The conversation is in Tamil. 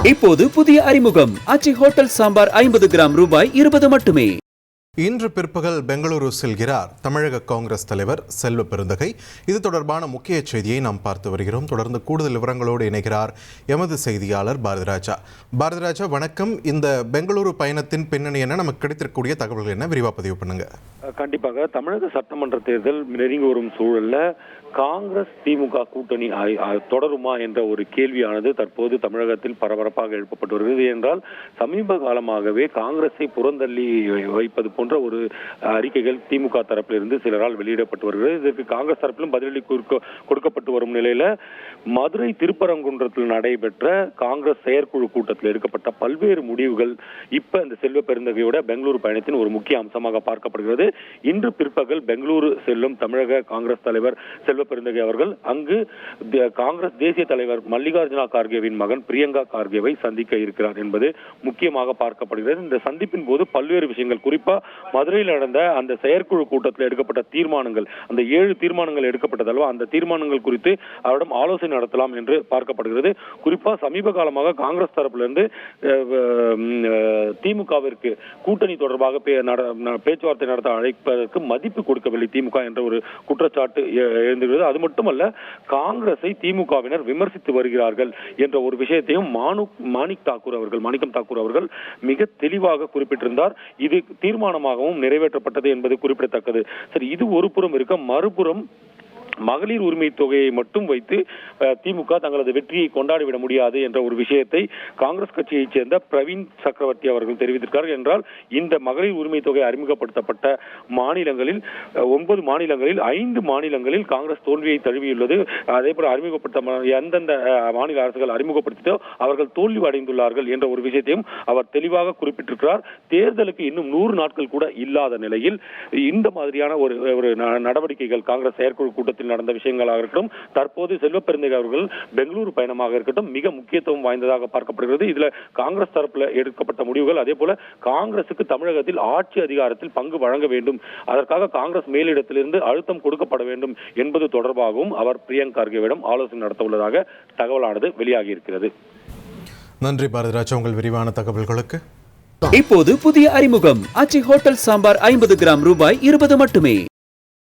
இப்போது புதிய அறிமுகம் ஆச்சி ஹோட்டல் சாம்பார் 50 கிராம் ரூபாய் 20 மட்டுமே. இன்று பிற்பகல் பெங்களூரு செல்கிறார் தமிழக காங்கிரஸ் தலைவர் செல்வ பெருந்தகை. இது தொடர்பான முக்கிய செய்தியை நாம் பார்த்து வருகிறோம். தொடர்ந்து கூடுதல் விவரங்களோடு இணைகிறார் எமது செய்தியாளர் பாரதிராஜா. பாரதிராஜா, வணக்கம். இந்த பெங்களூரு பயணத்தின் பின்னணி என்ன, நமக்கு கிடைத்திருக்கக்கூடிய தகவல்கள் என்ன, விரிவாக பதிவு பண்ணுங்க. கண்டிப்பாக தமிழக சட்டமன்ற தேர்தல் நெருங்கி வரும் சூழல்ல காங்கிரஸ் திமுக கூட்டணி தொடருமா என்ற ஒரு கேள்வியானது தற்போது தமிழகத்தில் பரபரப்பாக எழுப்பப்பட்டு வருகிறது. என்றால் சமீப காலமாகவே காங்கிரஸை புறந்தள்ளி வைப்பது போன்ற ஒரு அறிக்கைகள் திமுக தரப்பிலிருந்து சிலரால் வெளியிடப்பட்டு வருகிறது. இதற்கு காங்கிரஸ் தரப்பிலும் பதிலடி கொடுக்கப்பட்டு வரும் நிலையில மதுரை திருப்பரங்குன்றத்தில் நடைபெற்ற காங்கிரஸ் செயற்குழு கூட்டத்தில் எடுக்கப்பட்ட பல்வேறு முடிவுகள் இப்ப இந்த செல்வ பெருந்தகையோட பெங்களூரு பயணத்தின் ஒரு முக்கிய அம்சமாக பார்க்கப்படுகிறது. இன்று பிற்பகல் பெங்களூரு செல்லும் தமிழக காங்கிரஸ் தலைவர் செல்வ பெருந்தகை அவர்கள் அங்கு காங்கிரஸ் தேசிய தலைவர் மல்லிகார்ஜுனா கார்கேவின் மகன் பிரியங்கா கார்கேவை சந்திக்க இருக்கிறார் என்பது முக்கியமாக பார்க்கப்படுகிறது. இந்த சந்திப்பின் போது பல்வேறு விஷயங்கள், குறிப்பா மதுரையில் நடந்த அந்த செயற்குழு கூட்டத்தில் எடுக்கப்பட்ட தீர்மானங்கள், அந்த 7 தீர்மானங்கள் எடுக்கப்பட்டதல்வா, அந்த தீர்மானங்கள் குறித்து அவரிடம் ஆலோசனை நடத்தலாம் என்று பார்க்கப்படுகிறது. குறிப்பா சமீப காலமாக காங்கிரஸ் தரப்பிலிருந்து திமுகவிற்கு கூட்டணி தொடர்பாக பேச்சுவார்த்தை நடத்த அழைப்பதற்கு மதிப்பு கொடுக்கவில்லை திமுக என்ற ஒரு குற்றச்சாட்டு எழுந்துள்ளது. அது மட்டுமல்ல, காங்கிரஸை திமுகவினர் விமர்சித்து வருகிறார்கள் என்ற ஒரு விஷயத்தையும் மாணிக்கம் தாக்கூர் அவர்கள் மிக தெளிவாக குறிப்பிட்டிருந்தார். இது தீர்மானமாகவும் நிறைவேற்றப்பட்டது என்பது குறிப்பிடத்தக்கது. சரி, இது ஒரு புறம் இருக்க, மறுபுறம் மகளிர் உரிமை தொகையை மட்டும் வைத்து திமுக தங்களது வெற்றியை கொண்டாடிவிட முடியாது என்ற ஒரு விஷயத்தை காங்கிரஸ் கட்சியைச் சேர்ந்த பிரவீன் சக்கரவர்த்தி அவர்கள் தெரிவித்திருக்கிறார்கள். என்றால் இந்த மகளிர் உரிமை தொகை அறிமுகப்படுத்தப்பட்ட மாநிலங்களில் 9 மாநிலங்களில் 5 மாநிலங்களில் காங்கிரஸ் தோல்வியை தழுவியுள்ளது. அதே போல அறிமுகப்படுத்த எந்தெந்த மாநில அரசுகள் அறிமுகப்படுத்தியோ அவர்கள் தோல்வி அடைந்துள்ளார்கள் என்ற ஒரு விஷயத்தையும் அவர் தெளிவாக குறிப்பிட்டிருக்கிறார். தேர்தலுக்கு இன்னும் 100 நாட்கள் கூட இல்லாத நிலையில் இந்த மாதிரியான ஒரு நடவடிக்கைகள் காங்கிரஸ் செயற்குழு கூட்டத்தில் நடந்த விஷயங்களாக இருக்கட்டும், தற்போது செல்வ பெருந்தகை அவர்கள் பெங்களூரு பயணமாக இருக்கட்டும், மிக முக்கியத்துவம் வாய்ந்ததாக பார்க்கப்படுகிறது. இதுல காங்கிரஸ் தரப்புல எடுக்கப்பட்ட முடிவுகள், அதே போல காங்கிரசுக்கு தமிழகத்தில் ஆட்சி அதிகாரத்தில் பங்கு வழங்க வேண்டும், அதற்காக காங்கிரஸ் மேலிடத்திலிருந்து அழுத்தம் கொடுக்கப்பட வேண்டும் என்பது தொடர்பாகவும் அவர் பிரியங்கா கார்கேவிடம் ஆலோசனை நடத்த உள்ளதாக தகவலானது வெளியாகி இருக்கிறது. நன்றி பாரதிராஜா, உங்கள் விரிவான தகவல்களுக்கு. இப்போது புதிய அறிமுகம் ஆச்சி ஹோட்டல் சாம்பார் 50 கிராம் ரூபாய் 20 மட்டுமே.